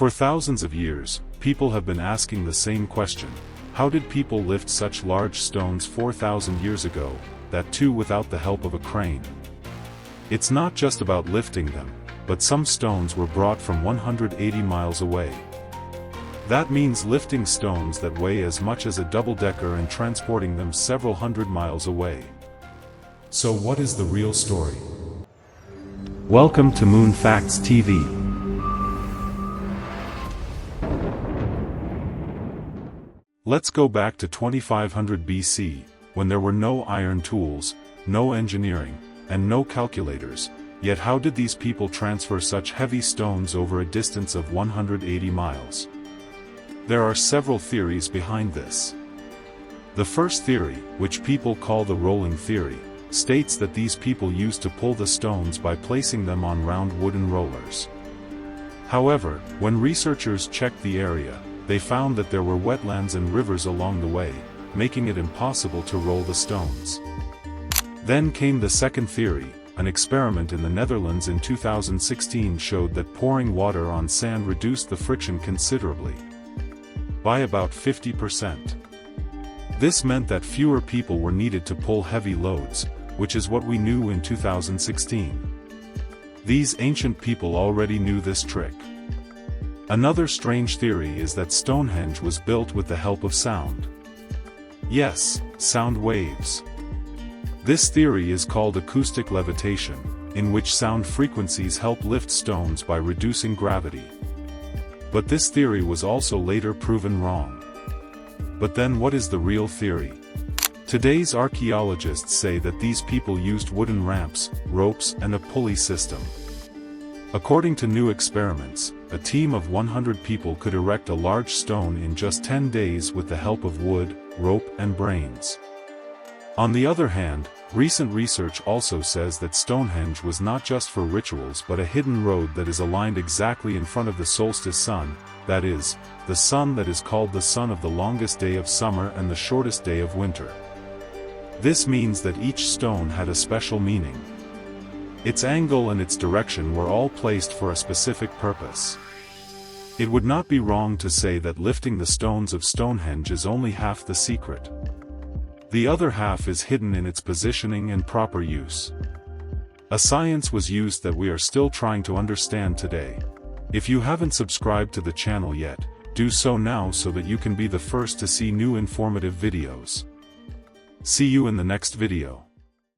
For thousands of years, people have been asking the same question: how did people lift such large stones 4,000 years ago, that too without the help of a crane? It's not just about lifting them, but some stones were brought from 180 miles away. That means lifting stones that weigh as much as a double-decker and transporting them several hundred miles away. So what is the real story? Welcome to Moon Facts TV. Let's go back to 2500 BC, when there were no iron tools, no engineering, and no calculators. Yet how did these people transfer such heavy stones over a distance of 180 miles? There are several theories behind this. The first theory, which people call the rolling theory, states that these people used to pull the stones by placing them on round wooden rollers. However, when researchers checked the area, they found that there were wetlands and rivers along the way, making it impossible to roll the stones. Then came the second theory. An experiment in the Netherlands in 2016 showed that pouring water on sand reduced the friction considerably, by about 50%. This meant that fewer people were needed to pull heavy loads, which is what we knew in 2016. These ancient people already knew this trick. Another strange theory is that Stonehenge was built with the help of sound. Yes, sound waves. This theory is called acoustic levitation, in which sound frequencies help lift stones by reducing gravity. But this theory was also later proven wrong. But then what is the real theory? Today's archaeologists say that these people used wooden ramps, ropes, and a pulley system. According to new experiments, a team of 100 people could erect a large stone in just 10 days with the help of wood, rope, and brains. On the other hand, recent research also says that Stonehenge was not just for rituals but a hidden road that is aligned exactly in front of the solstice sun, that is, the sun that is called the sun of the longest day of summer and the shortest day of winter. This means that each stone had a special meaning. Its angle and its direction were all placed for a specific purpose. It would not be wrong to say that lifting the stones of Stonehenge is only half the secret. The other half is hidden in its positioning and proper use. A science was used that we are still trying to understand today. If you haven't subscribed to the channel yet, do so now so that you can be the first to see new informative videos. See you in the next video.